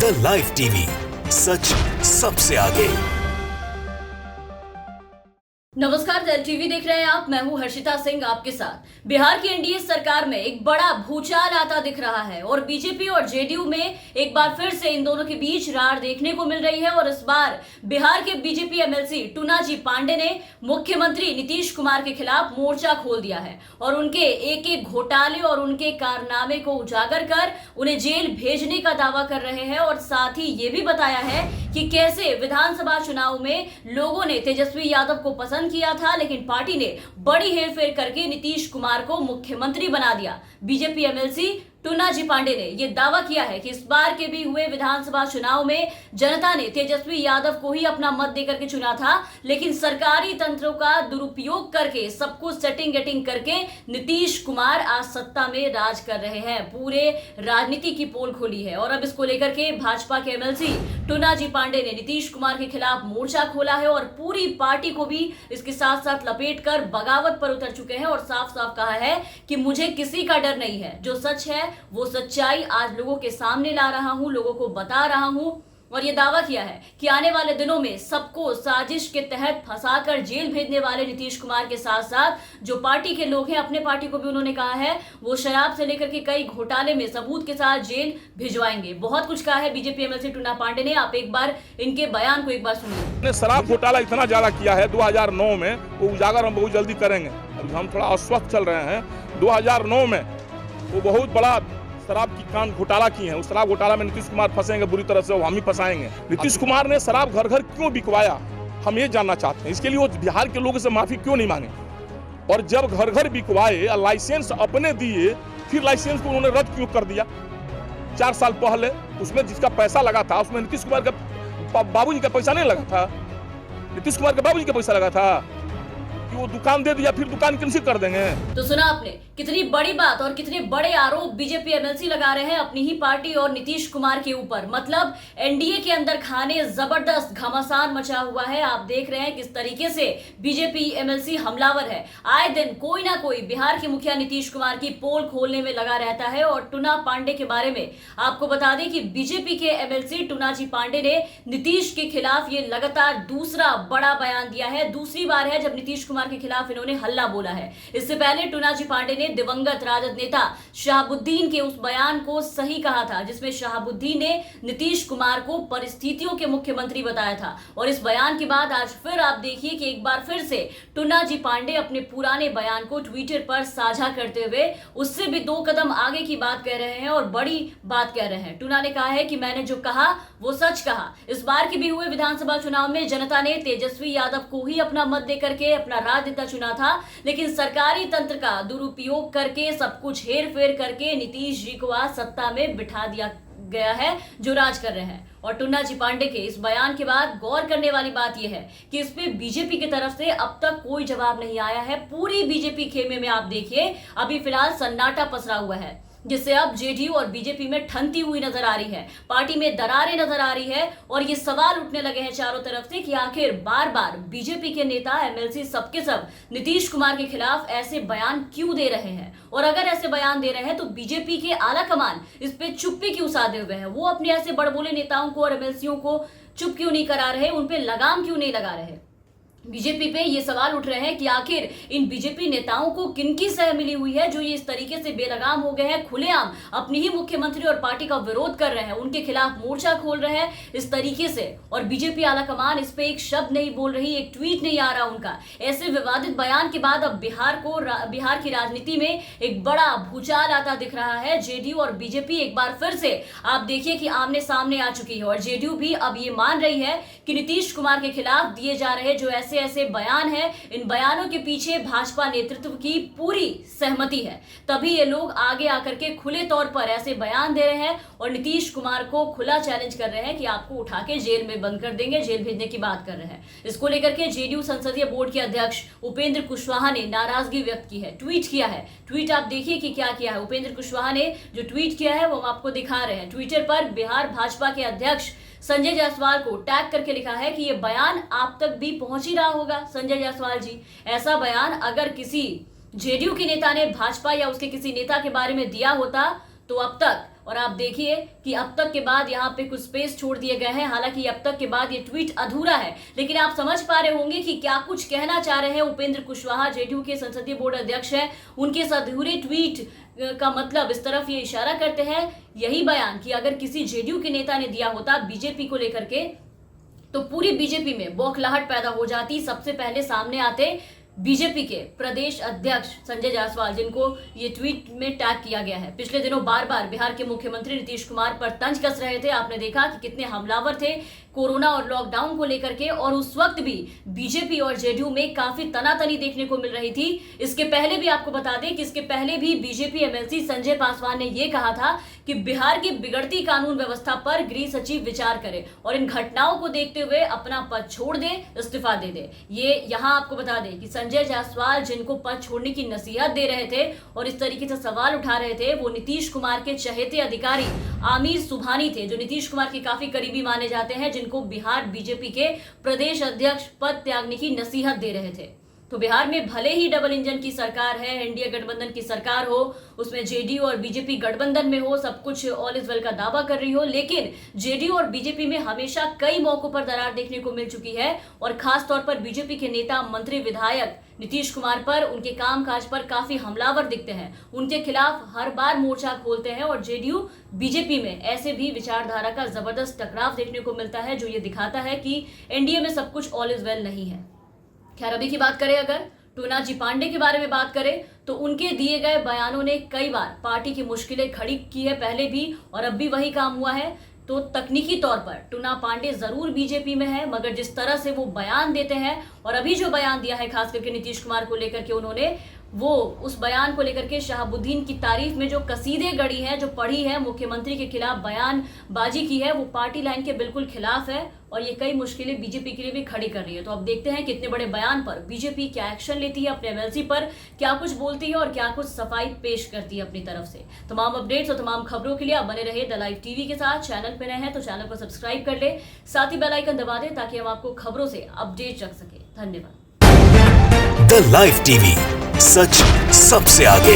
The live TV, सच सबसे आगे। नमस्कार, द टीवी देख रहे हैं आप। मैं हूं हर्षिता सिंह आपके साथ। बिहार की एनडीए सरकार में एक बड़ा भूचाल आता दिख रहा है और बीजेपी और जेडीयू में एक बार फिर से इन दोनों के बीच रार देखने को मिल रही है। और इस बार बिहार के बीजेपी एमएलसी टूनाजी पांडे ने मुख्यमंत्री नीतीश कुमार के खिलाफ मोर्चा खोल दिया है और उनके एक एक घोटाले और उनके कारनामे को उजागर कर उन्हें जेल भेजने का दावा कर रहे हैं। और साथ ही ये भी बताया है कि कैसे विधानसभा चुनाव में लोगों ने तेजस्वी यादव को पसंद किया था, लेकिन पार्टी ने बड़ी हेरफेर करके नीतीश कुमार को मुख्यमंत्री बना दिया। बीजेपी एमएलसी टूनाजी पांडे ने यह दावा किया है कि इस बार के भी हुए विधानसभा चुनाव में जनता ने तेजस्वी यादव को ही अपना मत देकर के चुना था, लेकिन सरकारी तंत्रों का दुरुपयोग करके सब कुछ सेटिंग गेटिंग करके नीतीश कुमार आज सत्ता में राज कर रहे हैं। पूरे राजनीति की पोल खोली है और अब इसको लेकर के भाजपा के एमएलसी टूनाजी पांडे ने नीतीश कुमार के खिलाफ मोर्चा खोला है और पूरी पार्टी को भी इसके साथ साथ लपेट कर बगावत पर उतर चुके हैं और साफ साफ कहा है कि मुझे किसी का डर नहीं है, जो सच है वो सच्चाई आज लोगों के सामने ला रहा हूं, लोगों को बता रहा हूं। और ये दावा किया है कि आने वाले दिनों में सबको साजिश के तहत फंसाकर जेल भेजने वाले नीतीश कुमार के साथ साथ जो पार्टी के लोग हैं, अपने पार्टी को भी उन्होंने कहा है वो शराब से लेकर के कई घोटाले में सबूत के साथ जेल भिजवाएंगे। बहुत कुछ कहा है बीजेपी एमएलसी टूना पांडे ने। आप एक बार इनके बयान को एक बार सुनिए। शराब घोटाला इतना ज्यादा किया है 2009 में, वो उजागर हम बहुत जल्दी करेंगे। हम थोड़ा अस्वस्थ चल रहे हैं। 2009 में वो बहुत बड़ा शराब की कांड घोटाला की है। उस शराब घोटाला में नीतीश कुमार फंसेंगे बुरी तरह से, हम ही फंसाएंगे। नीतीश कुमार ने शराब घर घर क्यों बिकवाया, हम ये जानना चाहते हैं। इसके लिए वो बिहार के लोगों से माफी क्यों नहीं मांगे? और जब घर घर बिकवाए, लाइसेंस अपने दिए, फिर लाइसेंस को उन्होंने रद्द क्यों कर दिया? 4 साल पहले उसमें जिसका पैसा लगा था, उसमें नीतीश कुमार का बाबूजी का पैसा नहीं लगा था। नीतीश कुमार के बाबूजी का पैसा लगा था कि वो दुकान दे दिया, फिर दुकान कैंसिल कर देंगे। तो सुना आपने, कितनी बड़ी बात और कितने बड़े आरोप बीजेपी एमएलसी लगा रहे हैं अपनी ही पार्टी और नीतीश कुमार के ऊपर। मतलब एनडीए के अंदर खाने जबरदस्त घमासान मचा हुआ है। आप देख रहे हैं किस तरीके से बीजेपी एमएलसी हमलावर है। आए दिन कोई ना कोई बिहार के मुखिया नीतीश कुमार की पोल खोलने में लगा रहता है। और टूना पांडे के बारे में आपको बता दें कि बीजेपी के एमएलसी टूनाजी पांडे ने नीतीश के खिलाफ ये लगातार दूसरा बड़ा बयान दिया है। दूसरी बार है जब नीतीश कुमार के खिलाफ इन्होंने हल्ला बोला है। इससे पहले टूनाजी पांडे ने दिवंगत राजद नेता शहाबुद्दीन के उस बयान को सही कहा था, जिसमें शहाबुद्दीन ने नीतीश कुमार को परिस्थितियों के मुख्यमंत्री बताया था। और इस बयान के बाद आज फिर आप देखिए कि एक बार फिर से टूनाजी पांडे अपने पुराने बयान को ट्विटर पर साझा करते हुए उससे भी 2 कदम आगे की बात कह रहे हैं और बड़ी बात कह रहे हैं। टूना ने कहा है कि मैंने जो कहा वो सच कहा। इस बार के भी हुए विधानसभा चुनाव में जनता ने तेजस्वी यादव को ही अपना मत देकर के अपना राजनेता चुना था, लेकिन सरकारी तंत्र का दुरुपयोग करके सब कुछ हेर फेर करके नीतीश जी को आज सत्ता में बिठा दिया गया है, जो राज कर रहे हैं। और टूनाजी पांडे के इस बयान के बाद गौर करने वाली बात यह है कि इस पे बीजेपी की तरफ से अब तक कोई जवाब नहीं आया है। पूरी बीजेपी खेमे में आप देखिए अभी फिलहाल सन्नाटा पसरा हुआ है, जिससे अब जेडीयू और बीजेपी में ठनती हुई नजर आ रही है। पार्टी में दरारें नजर आ रही है और ये सवाल उठने लगे हैं चारों तरफ से कि आखिर बार बार बीजेपी के नेता एमएलसी सबके सब नीतीश कुमार के खिलाफ ऐसे बयान क्यों दे रहे हैं। और अगर ऐसे बयान दे रहे हैं तो बीजेपी के आला कमान इस पे चुप्पी क्यों साधे हुए हैं। वो अपने ऐसे बड़बोले नेताओं को और एमएलसीओं को चुप क्यों नहीं करा रहे, उन पे लगाम क्यों नहीं लगा रहे। बीजेपी पे ये सवाल उठ रहे हैं कि आखिर इन बीजेपी नेताओं को किनकी सह मिली हुई है जो ये इस तरीके से बेलगाम हो गए हैं, खुलेआम अपनी ही मुख्यमंत्री और पार्टी का विरोध कर रहे हैं, उनके खिलाफ मोर्चा खोल रहे हैं इस तरीके से। और बीजेपी आलाकमान इस पे एक शब्द नहीं बोल रही, एक ट्वीट नहीं आ रहा उनका। ऐसे विवादित बयान के बाद अब बिहार की राजनीति में एक बड़ा भूचाल आता दिख रहा है। जेडीयू और बीजेपी एक बार फिर से आप देखिए कि आमने सामने आ चुकी है और जेडीयू भी अब ये मान रही है कि नीतीश कुमार के खिलाफ दिए जा रहे जो ऐसे बयान है, इन बयानों के पीछे भाजपा नेतृत्व की पूरी सहमति है। तभी ये लोग आगे आकर के खुले तौर पर ऐसे बयान दे रहे हैं और नीतीश कुमार को खुला चैलेंज कर रहे हैं कि आपको उठा के जेल में बंद कर देंगे, जेल भेजने की बात कर रहे हैं। इसको लेकर के जेडीयू संसदीय बोर्ड के अध्यक्ष उपेंद्र कुशवाहा ने नाराजगी व्यक्त की है, ट्वीट किया है। ट्वीट आप देखिए कि क्या किया है। उपेंद्र कुशवाहा ने जो ट्वीट किया है वो हम आपको दिखा रहे हैं। ट्विटर पर बिहार भाजपा के अध्यक्ष संजय जायसवाल को टैग करके लिखा है कि ये बयान आप तक भी पहुंच ही रहा होगा। संजय जायसवाल जी, ऐसा बयान अगर किसी जेडीयू के नेता ने भाजपा या उसके किसी नेता के बारे में दिया होता तो अब तक और आप देखिए कि अब तक के बाद यहाँ पे कुछ स्पेस छोड़ दिए गए हैं। हालांकि अब तक के बाद ये ट्वीट अधूरा है, लेकिन आप समझ पा रहे होंगे कि क्या कुछ कहना चाह रहे हैं उपेंद्र कुशवाहा, जेडीयू के संसदीय बोर्ड अध्यक्ष हैं। उनके इस अधूरे ट्वीट का मतलब इस तरफ ये इशारा करते हैं, यही बयान कि अगर किसी जेडीयू के नेता ने दिया होता बीजेपी को लेकर के, तो पूरी बीजेपी में बौखलाहट पैदा हो जाती। सबसे पहले सामने आते बीजेपी के प्रदेश अध्यक्ष संजय जायसवाल, जिनको ये ट्वीट में टैग किया गया है। पिछले दिनों बार बार बिहार के मुख्यमंत्री नीतीश कुमार पर तंज कस रहे थे। आपने देखा कि कितने हमलावर थे कोरोना और लॉकडाउन को लेकर के, और उस वक्त भी बीजेपी और जेडीयू में काफी तनातनी देखने को मिल रही थी। इसके पहले भी आपको बता दें कि इसके पहले भी बीजेपी एमएलसी संजय पासवान ने यह कहा था कि बिहार की बिगड़ती कानून व्यवस्था पर गृह सचिव विचार करे और इन घटनाओं को देखते हुए अपना पद छोड़ दे, इस्तीफा दे दे। ये यहां आपको बता दें कि संजय जायसवाल जिनको पद छोड़ने की नसीहत दे रहे थे और इस तरीके से सवाल उठा रहे थे, वो नीतीश कुमार के चहेते अधिकारी आमिर सुबहानी थे, जो नीतीश कुमार के काफी करीबी माने जाते हैं, जिनको बिहार बीजेपी के प्रदेश अध्यक्ष पद त्यागने की नसीहत दे रहे थे। तो बिहार में भले ही डबल इंजन की सरकार है, एनडीए गठबंधन की सरकार हो, उसमें जेडीयू और बीजेपी गठबंधन में हो, सब कुछ ऑल इज वेल का दावा कर रही हो, लेकिन जेडीयू और बीजेपी में हमेशा कई मौकों पर दरार देखने को मिल चुकी है। और खास तौर पर बीजेपी के नेता, मंत्री, विधायक नीतीश कुमार पर, उनके कामकाज पर काफी हमलावर दिखते हैं, उनके खिलाफ हर बार मोर्चा खोलते हैं। और जेडीयू बीजेपी में ऐसे भी विचारधारा का जबरदस्त टकराव देखने को मिलता है, जो ये दिखाता है कि एनडीए में सब कुछ ऑल इज वेल नहीं है। खैर, अभी की बात करें, अगर टूना जी पांडे के बारे में बात करें, तो उनके दिए गए बयानों ने कई बार पार्टी की मुश्किलें खड़ी की है, पहले भी और अब भी वही काम हुआ है। तो तकनीकी तौर पर टूना पांडे जरूर बीजेपी में है, मगर जिस तरह से वो बयान देते हैं, और अभी जो बयान दिया है खास करके नीतीश कुमार को लेकर के, उन्होंने वो उस बयान को लेकर के शहाबुद्दीन की तारीफ में जो कसीदे गढ़ी है, जो पढ़ी है, मुख्यमंत्री के खिलाफ बयानबाजी की है, वो पार्टी लाइन के बिल्कुल खिलाफ है और ये कई मुश्किलें बीजेपी के लिए भी खड़ी कर रही है। तो अब देखते हैं कितने बड़े बयान पर बीजेपी क्या एक्शन लेती है, अपने एमएलसी पर क्या कुछ बोलती है और क्या कुछ सफाई पेश करती है अपनी तरफ से। तमाम अपडेट्स और तमाम खबरों के लिए आप बने रहे द लाइव टीवी के साथ। चैनल पर नए हैं तो चैनल को सब्सक्राइब कर ले, साथ ही बेल आइकन दबा दें ताकि हम आपको खबरों से अपडेट रख सके। धन्यवाद। द लाइव टीवी, सच सबसे आगे।